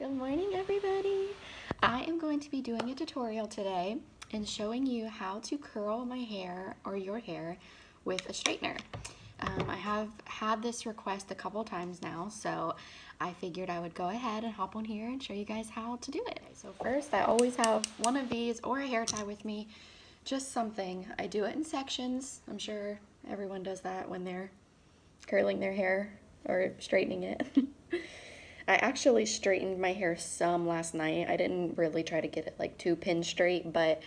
Good morning, everybody. I am going to be doing a tutorial today and showing you how to curl my hair or your hair with a straightener. I have had this request a couple times now, so I figured I would go ahead and hop on here and show you guys how to do it. So first, I always have one of these or a hair tie with me, just something. I do it in sections. I'm sure everyone does that when they're curling their hair or straightening it. I actually straightened my hair some last night. I didn't really try to get it like too pin straight, but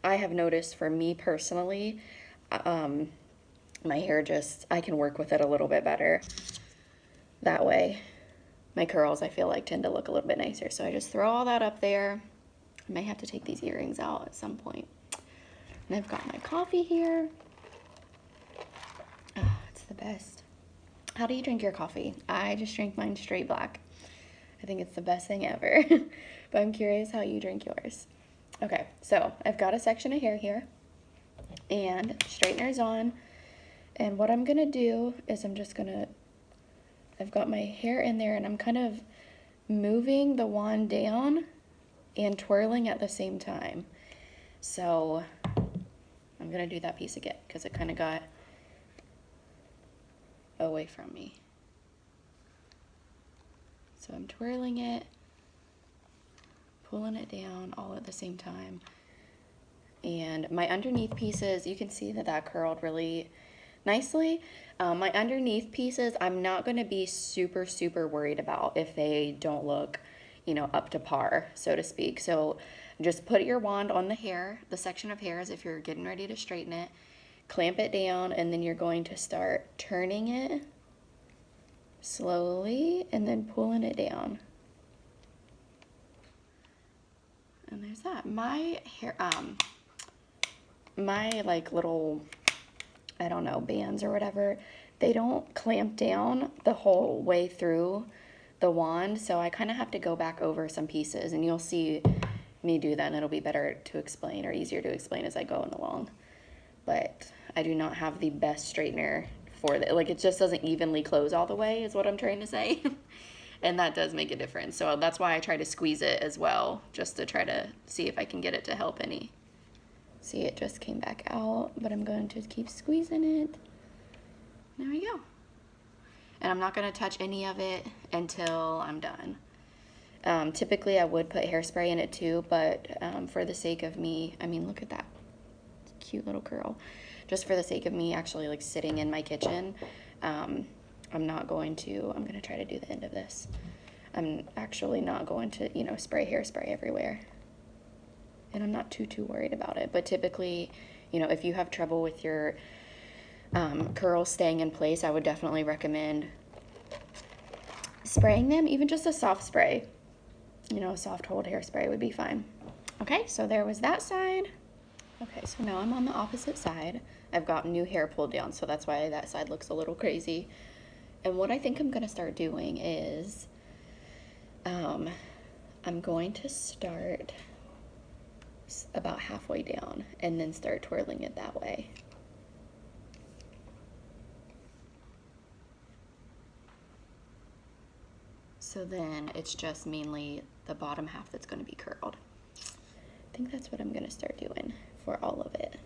I have noticed for me personally, my hair just, I can work with it a little bit better. That way, my curls, I feel like, tend to look a little bit nicer. So I just throw all that up there. I may have to take these earrings out at some point. And I've got my coffee here. Oh, it's the best. How do you drink your coffee? I just drink mine straight black. I think it's the best thing ever. But I'm curious how you drink yours. Okay, so I've got a section of hair here. And straightener's on. And what I'm gonna do is I've got my hair in there and I'm kind of moving the wand down and twirling at the same time. So I'm gonna do that piece again because it kind of got away from me. So I'm twirling it, pulling it down all at the same time. And my underneath pieces, you can see that that curled really nicely. My underneath pieces, I'm not going to be super worried about if they don't look, you know, up to par, so to speak. So just put your wand on the hair, the section of hair, as if you're getting ready to straighten it, clamp it down, and then you're going to start turning it slowly and then pulling it down. And there's that. My hair, my like little, I don't know, bands or whatever, they don't clamp down the whole way through the wand, so I kind of have to go back over some pieces, and you'll see me do that, and it'll be better to explain or easier to explain as I go along. But I do not have the best straightener for that. Like, it just doesn't evenly close all the way is what I'm trying to say. And that does make a difference. So that's why I try to squeeze it as well, just to try to see if I can get it to help any. See, it just came back out, but I'm going to keep squeezing it. There we go. And I'm not going to touch any of it until I'm done. Typically, I would put hairspray in it too, but for the sake of me, I mean, look at that cute little curl. Just for the sake of me actually like sitting in my kitchen, I'm going to try to do the end of this. I'm actually not going to, you know, spray hairspray everywhere. And I'm not too worried about it. But typically, you know, if you have trouble with your curls staying in place, I would definitely recommend spraying them, even just a soft spray. You know, a soft hold hairspray would be fine. Okay, so there was that side. Okay, so now I'm on the opposite side. I've got new hair pulled down, so that's why that side looks a little crazy. And what I think I'm gonna start doing is, I'm going to start about halfway down and then start twirling it that way. So then it's just mainly the bottom half that's going to be curled. I think that's what I'm going to start doing for all of it.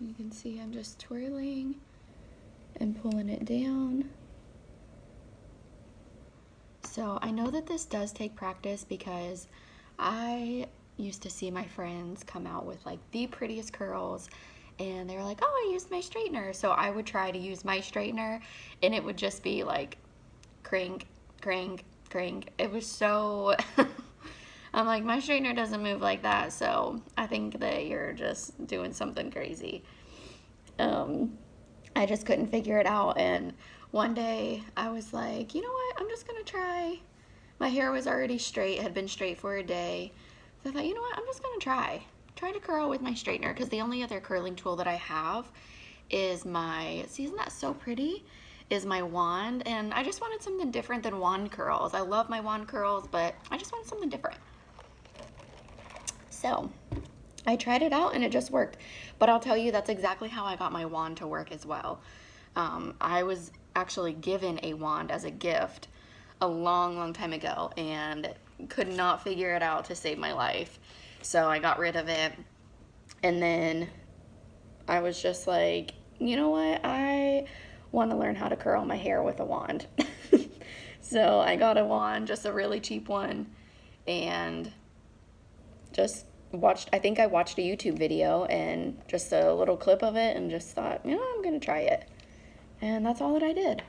You can see I'm just twirling and pulling it down. So I know that this does take practice because I used to see my friends come out with like the prettiest curls and they were like, oh, I used my straightener. So I would try to use my straightener and it would just be like crank, crank, crank. It was so, I'm like, my straightener doesn't move like that. So I think that you're just doing something crazy. I just couldn't figure it out. And one day I was like, you know what? I'm just going to try. My hair was already straight, had been straight for a day. So I thought, you know what? I'm just going to try to curl with my straightener because the only other curling tool that I have is my, see, isn't that so pretty? is my wand, and I just wanted something different than wand curls. I love my wand curls, but I just wanted something different. So I tried it out and it just worked. But I'll tell you, that's exactly how I got my wand to work as well. I was actually given a wand as a gift a long, long time ago and could not figure it out to save my life. So I got rid of it. And then I was just like, you know what? I want to learn how to curl my hair with a wand. So I got a wand, just a really cheap one, and just watched, I think I watched a YouTube video and just a little clip of it and just thought, you know, I'm going to try it. And that's all that I did.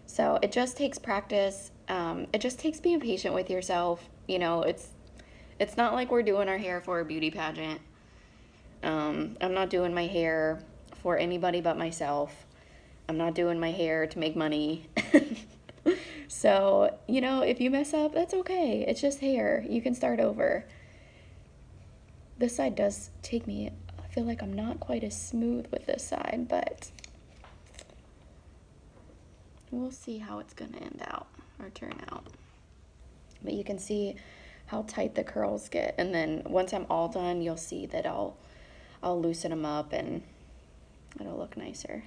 So it just takes practice. It just takes being patient with yourself. You know, it's not like we're doing our hair for a beauty pageant. I'm not doing my hair for anybody but myself. I'm not doing my hair to make money. So, you know, if you mess up, that's okay. It's just hair. You can start over. This side does take me, I feel like I'm not quite as smooth with this side, but we'll see how it's gonna end out or turn out. But you can see how tight the curls get, and then once I'm all done, you'll see that I'll loosen them up and it'll look nicer.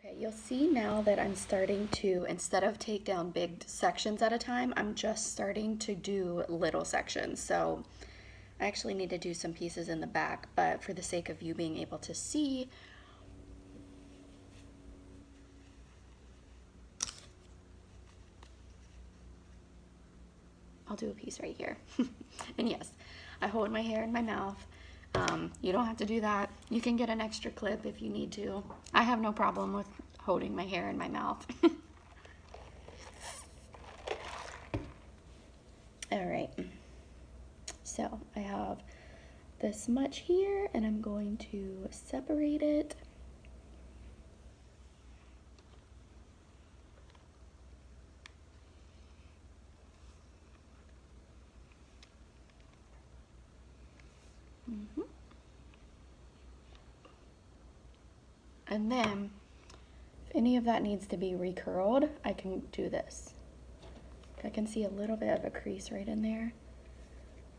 Okay, you'll see now that I'm starting to, instead of take down big sections at a time, I'm just starting to do little sections. So I actually need to do some pieces in the back, but for the sake of you being able to see, I'll do a piece right here. And yes, I hold my hair in my mouth. You don't have to do that. You can get an extra clip if you need to. I have no problem with holding my hair in my mouth. All right, so I have this much here and I'm going to separate it. And then if any of that needs to be recurled, I can do this. I can see a little bit of a crease right in there.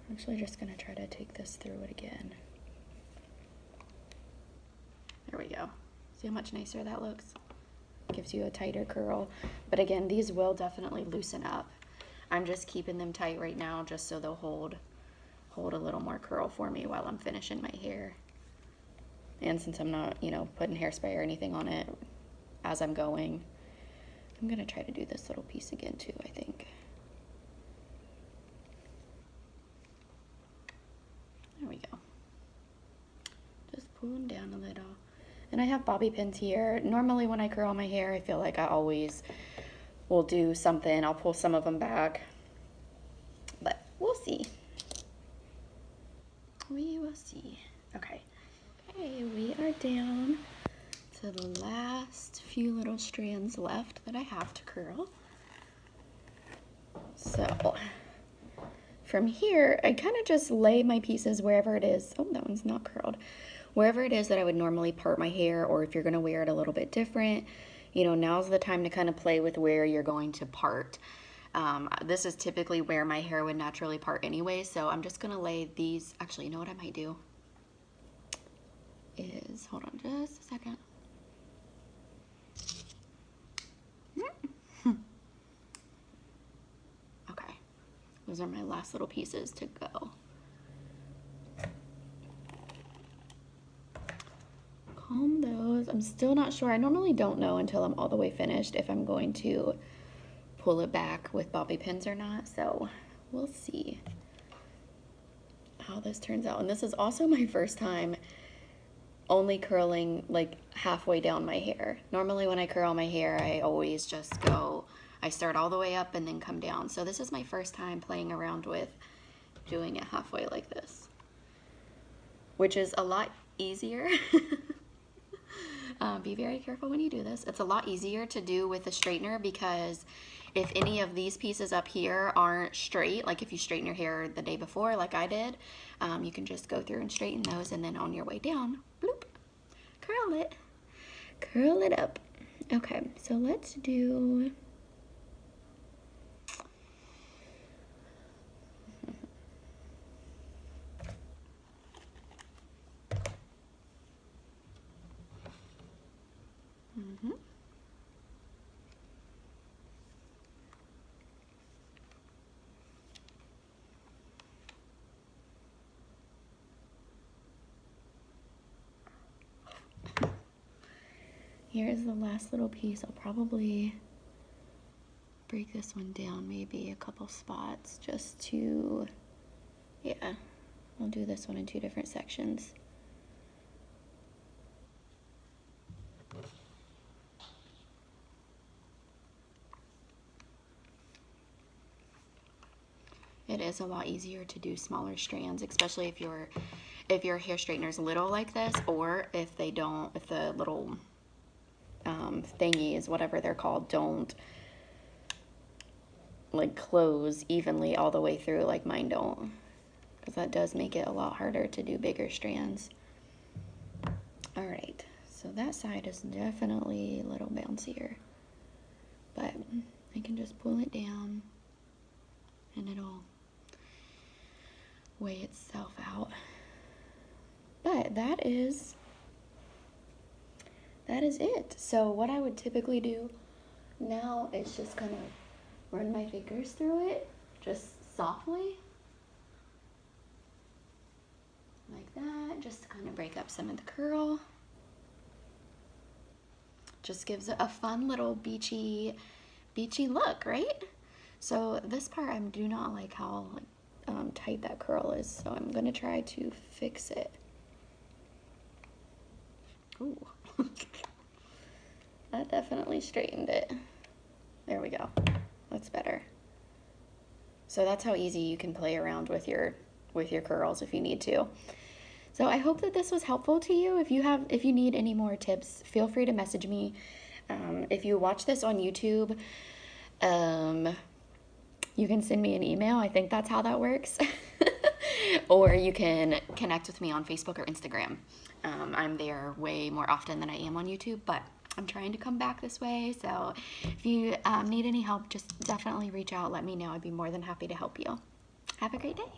I'm actually just gonna try to take this through it again. There we go. See how much nicer that looks? Gives you a tighter curl. But again, these will definitely loosen up. I'm just keeping them tight right now just so they'll hold a little more curl for me while I'm finishing my hair. And since I'm not, you know, putting hairspray or anything on it as I'm going, I'm gonna try to do this little piece again too, I think. There we go. Just pulling down a little. And I have bobby pins here. Normally when I curl my hair, I feel like I always will do something. I'll pull some of them back, but we'll see. We will see. Okay. Okay, we are down to the last few little strands left that I have to curl. So from here, I kind of just lay my pieces wherever it is. Oh, that one's not curled. Wherever it is that I would normally part my hair, or if you're going to wear it a little bit different, you know, now's the time to kind of play with where you're going to part. This is typically where my hair would naturally part anyway, so I'm just going to lay these. Actually, you know what I might do? Is, hold on just a second. Okay, those are my last little pieces to go. Comb those. I'm still not sure. I normally don't know until I'm all the way finished if I'm going to pull it back with bobby pins or not, so we'll see how this turns out. And this is also my first time only curling like halfway down my hair. Normally when I curl my hair, I always just I start all the way up and then come down. So this is my first time playing around with doing it halfway like this, which is a lot easier. Be very careful when you do this. It's a lot easier to do with a straightener because if any of these pieces up here aren't straight, like if you straighten your hair the day before like I did, you can just go through and straighten those, and then on your way down, bloop, curl it up. Okay, so let's do here's the last little piece. I'll probably break this one down maybe a couple spots just to, yeah, I'll do this one in 2 different sections. It is a lot easier to do smaller strands, especially if your hair straightener is little like this, or if the little thingies, whatever they're called, don't like close evenly all the way through like mine don't, because that does make it a lot harder to do bigger strands. All right, so that side is definitely a little bouncier, but I can just pull it down and it'll weigh itself out. But that is it. So what I would typically do now is just kind of run my fingers through it, just softly, like that, just to kind of break up some of the curl. Just gives it a fun little beachy look, right? So this part, I do not like how tight that curl is, so I'm gonna try to fix it. Ooh. That definitely straightened it. There we go. That's better. So that's how easy you can play around with your curls if you need to. So I hope that this was helpful to you. If you need any more tips, feel free to message me. If you watch this on YouTube, you can send me an email. I think that's how that works. Or you can connect with me on Facebook or Instagram. I'm there way more often than I am on YouTube, but I'm trying to come back this way. So if you need any help, just definitely reach out. Let me know. I'd be more than happy to help you. Have a great day.